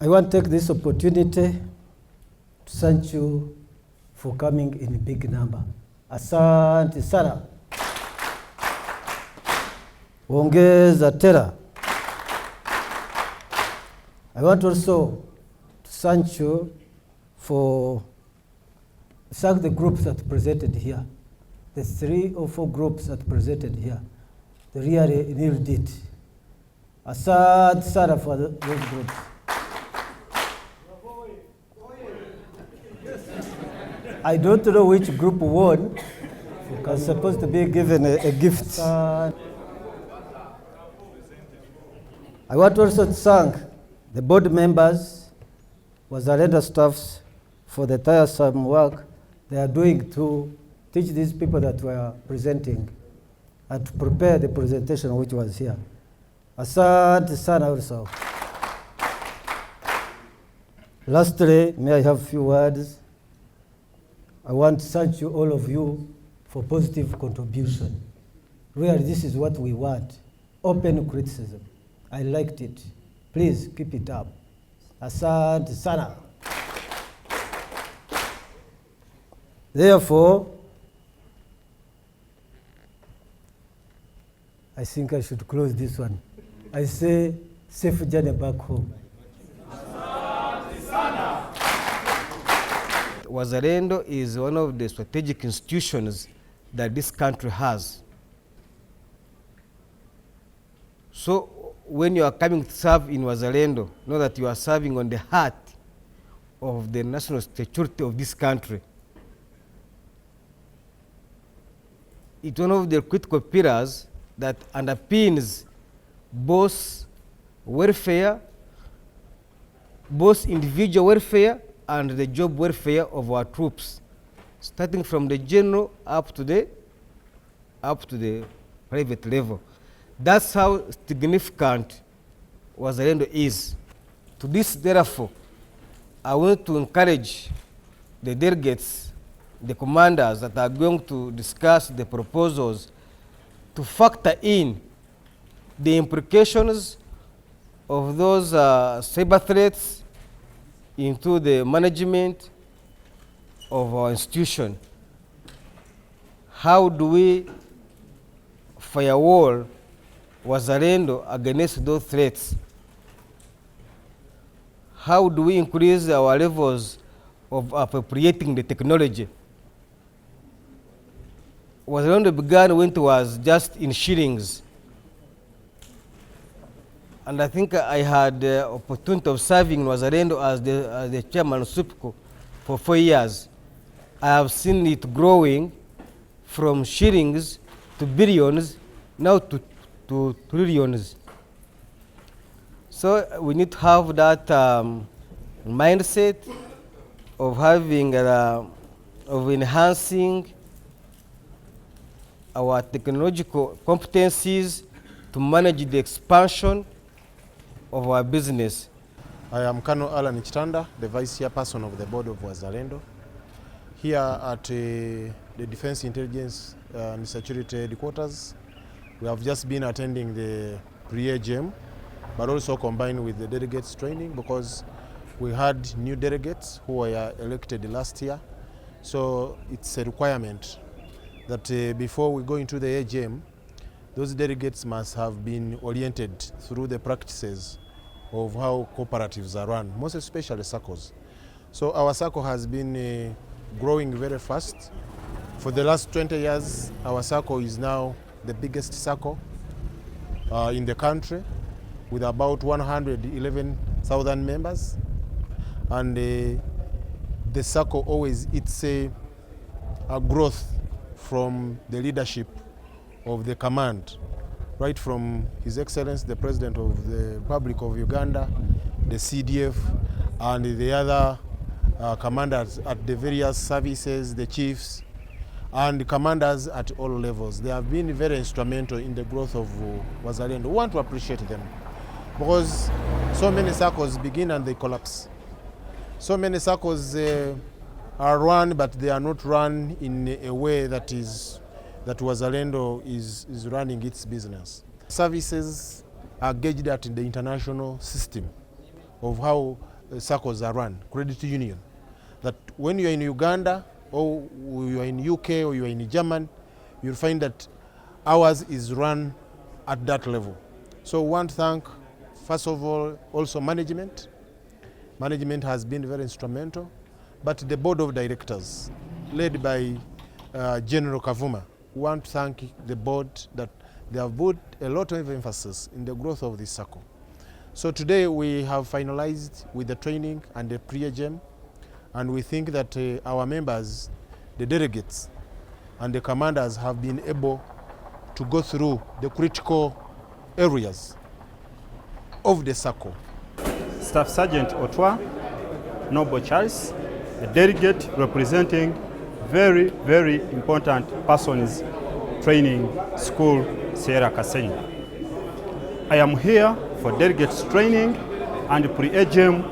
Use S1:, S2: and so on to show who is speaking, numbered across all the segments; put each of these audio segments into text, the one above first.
S1: I want to take this opportunity to thank you for coming in big number. Asante sana. Ongeza tena. I want also to thank you for thank the groups that presented here. The 3 or 4 groups that presented here. They really nailed it. Asante sana for those groups. I don't know which group won. Because supposed to be given a gift. I want also to thank the board members, WSACCO staffs for the tiresome work they are doing to teach these people that were presenting and to prepare the presentation which was here. Asante sana also. Lastly, may I have a few words? I want to thank you, all of you, for positive contribution. Really, this is what we want. Open criticism. I liked it. Please keep it up. Asante sana. Therefore, I think I should close this one. I say, safe journey back home.
S2: WSACCO is one of the strategic institutions that this country has. So when you are coming to serve in WSACCO, know that you are serving on the heart of the national security of this country. It's one of the critical pillars that underpins both welfare, both individual welfare and the job welfare of our troops, starting from the general up to the private level. That's how significant WSACCO is. To this, therefore, I want to encourage the delegates, the commanders that are going to discuss the proposals to factor in the implications of those cyber threats into the management of our institution. How do we firewall WSACCO against those threats? How do we increase our levels of appropriating the technology? WSACCO began when it was just in shillings. And I think I had the opportunity of serving WSACCO as the chairman of SUPCO for 4 years. I have seen it growing from shillings to billions, now to trillions. So we need to have that mindset of having, of enhancing our technological competencies to manage the expansion of our business.
S3: I am Colonel Alan Chitanda, the Vice Chairperson of the Board of WSACCO. Here at the Defense Intelligence and Security Headquarters, we have just been attending the Pre-AGM, but also combined with the delegates training because we had new delegates who were elected last year. So it's a requirement that before we go into the AGM, those delegates must have been oriented through the practices of how cooperatives are run, most especially SACCOs. So our SACCO has been growing very fast. For the last 20 years, our SACCO is now the biggest SACCO in the country with about 111,000 members. And the SACCO always, it's a growth from the leadership of the command, right from His Excellency, the President of the Republic of Uganda, the CDF, and the other commanders at the various services, the chiefs, and the commanders at all levels. They have been very instrumental in the growth of WSACCO. We want to appreciate them because so many SACCOs begin and they collapse. So many SACCOs are run, but they are not run in a way that WSACCO is running its business. Services are gauged at the international system of how SACCOs are run, credit union. That when you are in Uganda or you are in UK or you are in Germany, you'll find that ours is run at that level. So we want to thank, first of all, also management. Management has been very instrumental, but the board of directors, led by General Kavuma, we want to thank the board that they have put a lot of emphasis in the growth of this SACCO. So today we have finalized with the training and the pre-AGM, and we think that our members, the delegates and the commanders have been able to go through the critical areas of the SACCO.
S4: Staff Sergeant Otwa, Noble Charles, a delegate representing very, very important persons training school, Sierra Kasenyi. I am here for delegates training and pre-AGM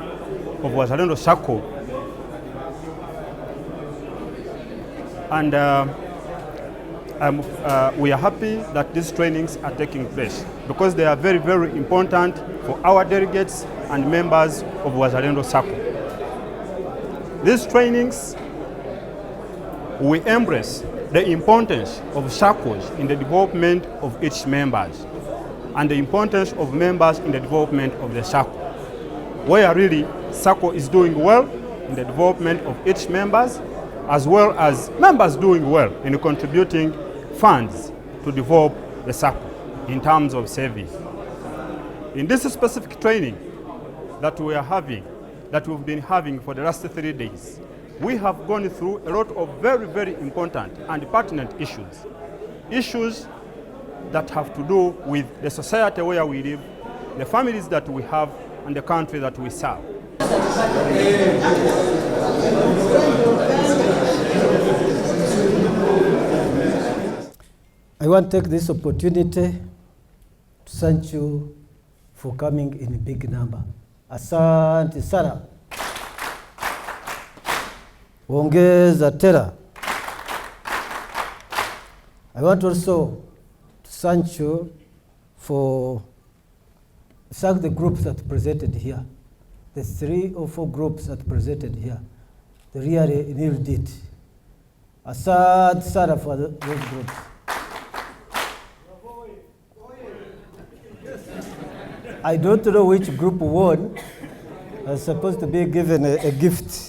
S4: of Wazalendo SACCO. And we are happy that these trainings are taking place because they are very, very important for our delegates and members of Wazalendo SACCO. These trainings, we embrace the importance of SACCOs in the development of its members and the importance of members in the development of the SACCO, where really SACCO is doing well in the development of its members, as well as members doing well in contributing funds to develop the SACCO in terms of savings. In this specific training that we are having, that we've been having for the last 3 days, we have gone through a lot of very, very important and pertinent issues. Issues that have to do with the society where we live, the families that we have, and the country that we serve.
S1: I want to take this opportunity to thank you for coming in big number. Asante sana. Ongeza tena. I want also to thank you for thank the groups that presented here. The 3 or 4 groups that presented here. They really nailed it. Asante sana for those groups. I don't know which group won. I was supposed to be given a gift.